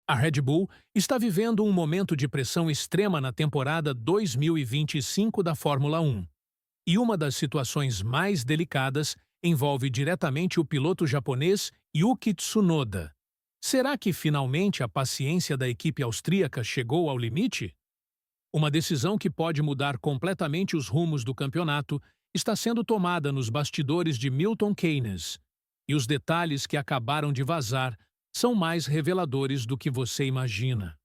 A Red Bull está vivendo um momento de pressão extrema na temporada 2025 da Fórmula 1. E uma das situações mais delicadas envolve diretamente o piloto japonês Yuki Tsunoda. Será que finalmente a paciência da equipe austríaca chegou ao limite? Uma decisão que pode mudar completamente os rumos do campeonato está sendo tomada nos bastidores de Milton Keynes. E os detalhes que acabaram de vazar são mais reveladores do que você imagina.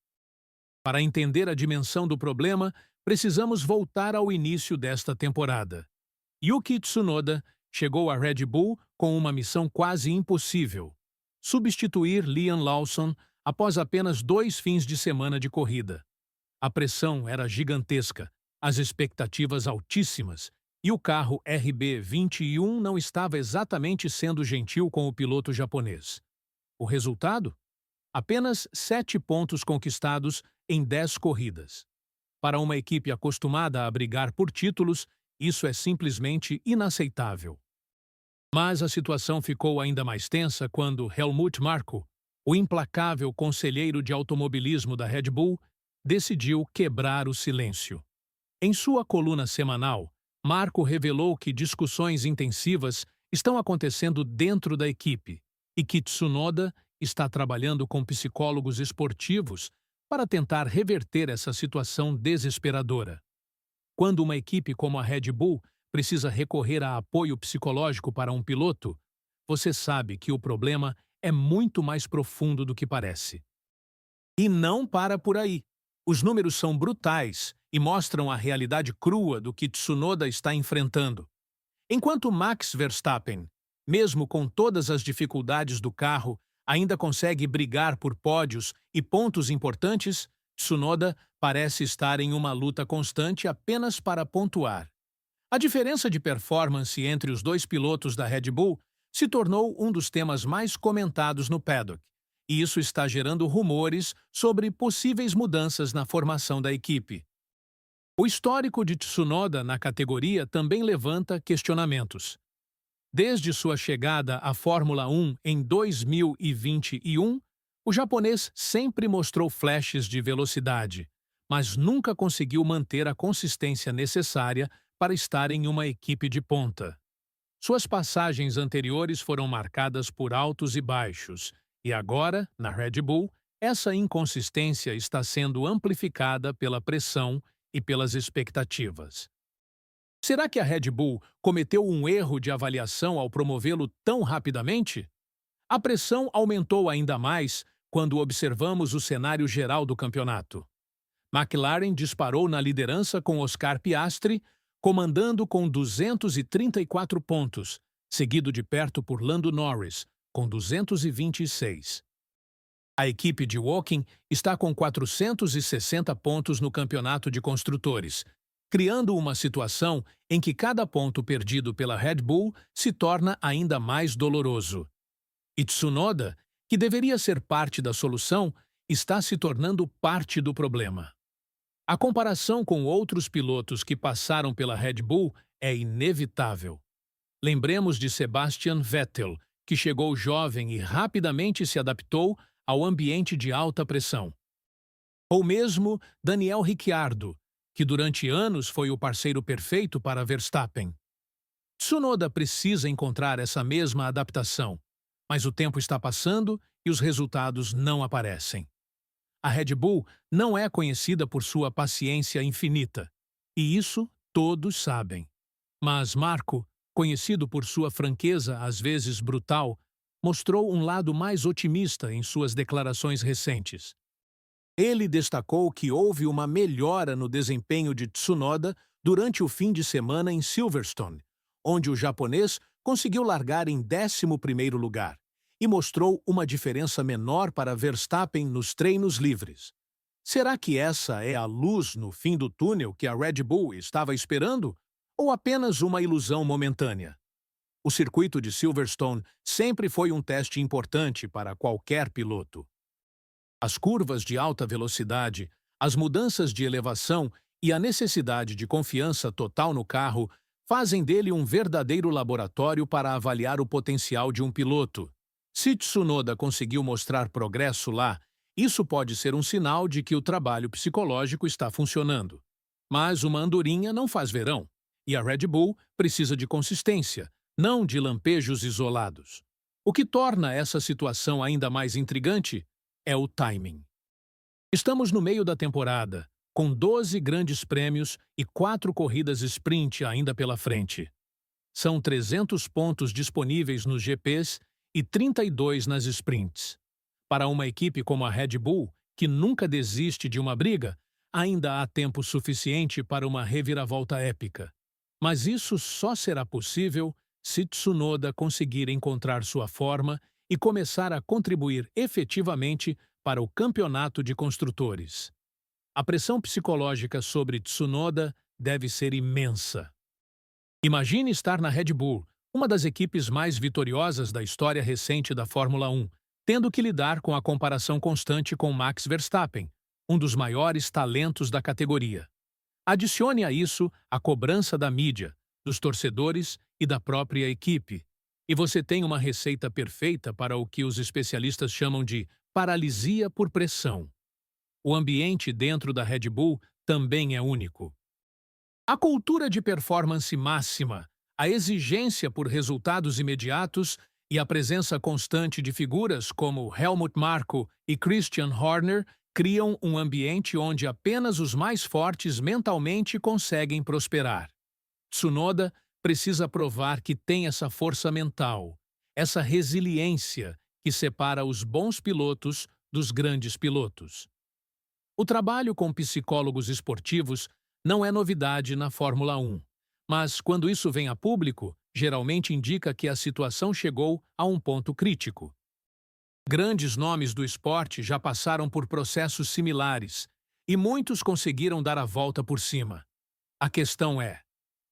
Para entender a dimensão do problema, precisamos voltar ao início desta temporada. Yuki Tsunoda chegou à Red Bull com uma missão quase impossível: substituir Liam Lawson após apenas 2 fins de semana de corrida. A pressão era gigantesca, as expectativas altíssimas, e o carro RB21 não estava exatamente sendo gentil com o piloto japonês. O resultado? Apenas 7 pontos conquistados em 10 corridas. Para uma equipe acostumada a brigar por títulos, isso é simplesmente inaceitável. Mas a situação ficou ainda mais tensa quando Helmut Marko, o implacável conselheiro de automobilismo da Red Bull, decidiu quebrar o silêncio. Em sua coluna semanal, Marko revelou que discussões intensivas estão acontecendo dentro da equipe e que Tsunoda está trabalhando com psicólogos esportivos para tentar reverter essa situação desesperadora. Quando uma equipe como a Red Bull precisa recorrer a apoio psicológico para um piloto, você sabe que o problema é muito mais profundo do que parece. E não para por aí. Os números são brutais e mostram a realidade crua do que Tsunoda está enfrentando. Enquanto Max Verstappen, mesmo com todas as dificuldades do carro, ainda consegue brigar por pódios e pontos importantes, Tsunoda parece estar em uma luta constante apenas para pontuar. A diferença de performance entre os dois pilotos da Red Bull se tornou um dos temas mais comentados no paddock, e isso está gerando rumores sobre possíveis mudanças na formação da equipe. O histórico de Tsunoda na categoria também levanta questionamentos. Desde sua chegada à Fórmula 1 em 2021, o japonês sempre mostrou flashes de velocidade, mas nunca conseguiu manter a consistência necessária para estar em uma equipe de ponta. Suas passagens anteriores foram marcadas por altos e baixos, e agora, na Red Bull, essa inconsistência está sendo amplificada pela pressão e pelas expectativas. Será que a Red Bull cometeu um erro de avaliação ao promovê-lo tão rapidamente? A pressão aumentou ainda mais quando observamos o cenário geral do campeonato. McLaren disparou na liderança com Oscar Piastri, comandando com 234 pontos, seguido de perto por Lando Norris, com 226. A equipe de Woking está com 460 pontos no campeonato de construtores, criando uma situação em que cada ponto perdido pela Red Bull se torna ainda mais doloroso. E Tsunoda, que deveria ser parte da solução, está se tornando parte do problema. A comparação com outros pilotos que passaram pela Red Bull é inevitável. Lembremos de Sebastian Vettel, que chegou jovem e rapidamente se adaptou ao ambiente de alta pressão. Ou mesmo Daniel Ricciardo, que durante anos foi o parceiro perfeito para Verstappen. Tsunoda precisa encontrar essa mesma adaptação, mas o tempo está passando e os resultados não aparecem. A Red Bull não é conhecida por sua paciência infinita, e isso todos sabem. Mas Marko, conhecido por sua franqueza às vezes brutal, mostrou um lado mais otimista em suas declarações recentes. Ele destacou que houve uma melhora no desempenho de Tsunoda durante o fim de semana em Silverstone, onde o japonês conseguiu largar em 11º lugar, e mostrou uma diferença menor para Verstappen nos treinos livres. Será que essa é a luz no fim do túnel que a Red Bull estava esperando? Ou apenas uma ilusão momentânea? O circuito de Silverstone sempre foi um teste importante para qualquer piloto. As curvas de alta velocidade, as mudanças de elevação e a necessidade de confiança total no carro fazem dele um verdadeiro laboratório para avaliar o potencial de um piloto. Se Tsunoda conseguiu mostrar progresso lá, Isso pode ser um sinal de que o trabalho psicológico está funcionando. Mas uma andorinha não faz verão, e a Red Bull precisa de consistência, não de lampejos isolados. O que torna essa situação ainda mais intrigante é o timing. Estamos no meio da temporada, com 12 grandes prêmios e 4 corridas sprint ainda pela frente. São 300 pontos disponíveis nos GPs e 32 nas sprints. Para uma equipe como a Red Bull, que nunca desiste de uma briga, ainda há tempo suficiente para uma reviravolta épica. Mas isso só será possível se Tsunoda conseguir encontrar sua forma e começar a contribuir efetivamente para o campeonato de construtores. A pressão psicológica sobre Tsunoda deve ser imensa. Imagine estar na Red Bull, uma das equipes mais vitoriosas da história recente da Fórmula 1, tendo que lidar com a comparação constante com Max Verstappen, um dos maiores talentos da categoria. Adicione a isso a cobrança da mídia, dos torcedores e da própria equipe, e você tem uma receita perfeita para o que os especialistas chamam de paralisia por pressão. O ambiente dentro da Red Bull também é único. A cultura de performance máxima, a exigência por resultados imediatos e a presença constante de figuras como Helmut Marko e Christian Horner criam um ambiente onde apenas os mais fortes mentalmente conseguem prosperar. Tsunoda precisa provar que tem essa força mental, essa resiliência que separa os bons pilotos dos grandes pilotos. O trabalho com psicólogos esportivos não é novidade na Fórmula 1, mas quando isso vem a público, geralmente indica que a situação chegou a um ponto crítico. Grandes nomes do esporte já passaram por processos similares e muitos conseguiram dar a volta por cima. A questão é: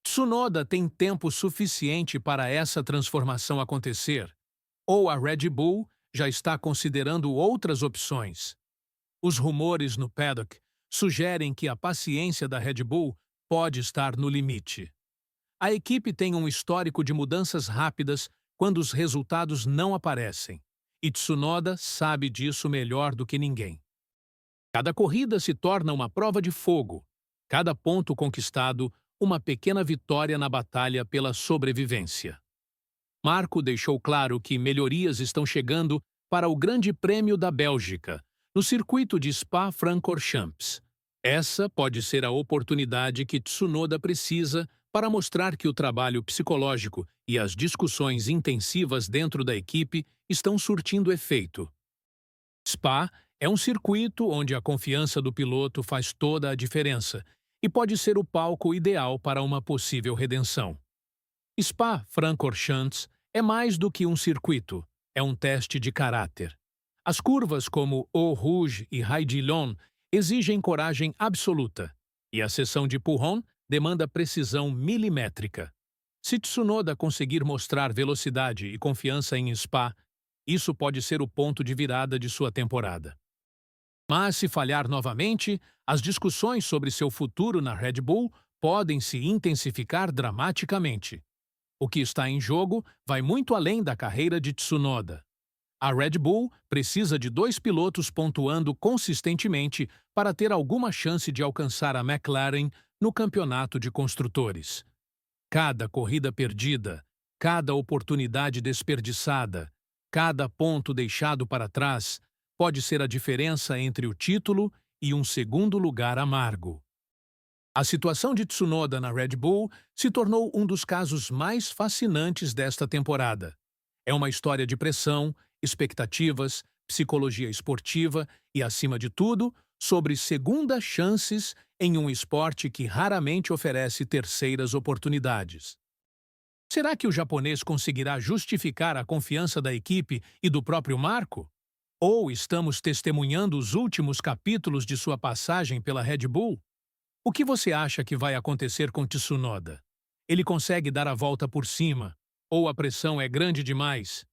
Tsunoda tem tempo suficiente para essa transformação acontecer? Ou a Red Bull já está considerando outras opções? Os rumores no paddock sugerem que a paciência da Red Bull pode estar no limite. A equipe tem um histórico de mudanças rápidas quando os resultados não aparecem, e Tsunoda sabe disso melhor do que ninguém. Cada corrida se torna uma prova de fogo, cada ponto conquistado uma pequena vitória na batalha pela sobrevivência. Marko deixou claro que melhorias estão chegando para o Grande Prêmio da Bélgica, no circuito de Spa-Francorchamps. Essa pode ser a oportunidade que Tsunoda precisa para mostrar que o trabalho psicológico e as discussões intensivas dentro da equipe estão surtindo efeito. Spa é um circuito onde a confiança do piloto faz toda a diferença e pode ser o palco ideal para uma possível redenção. Spa-Francorchamps é mais do que um circuito, é um teste de caráter. As curvas como Eau Rouge e Haidilon exigem coragem absoluta, e a seção de Pujon demanda precisão milimétrica. Se Tsunoda conseguir mostrar velocidade e confiança em Spa, isso pode ser o ponto de virada de sua temporada. Mas se falhar novamente, as discussões sobre seu futuro na Red Bull podem se intensificar dramaticamente. O que está em jogo vai muito além da carreira de Tsunoda. A Red Bull precisa de 2 pilotos pontuando consistentemente para ter alguma chance de alcançar a McLaren no campeonato de construtores. Cada corrida perdida, cada oportunidade desperdiçada, cada ponto deixado para trás pode ser a diferença entre o título e um segundo lugar amargo. A situação de Tsunoda na Red Bull se tornou um dos casos mais fascinantes desta temporada. É uma história de pressão, expectativas, psicologia esportiva e, acima de tudo, sobre segundas chances em um esporte que raramente oferece terceiras oportunidades. Será que o japonês conseguirá justificar a confiança da equipe e do próprio Marko? Ou estamos testemunhando os últimos capítulos de sua passagem pela Red Bull? O que você acha que vai acontecer com Tsunoda? Ele consegue dar a volta por cima? Ou a pressão é grande demais?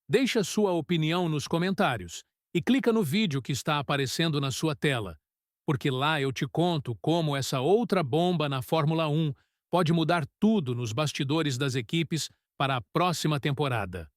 Deixe a sua opinião nos comentários e clica no vídeo que está aparecendo na sua tela, porque lá eu te conto como essa outra bomba na Fórmula 1 pode mudar tudo nos bastidores das equipes para a próxima temporada.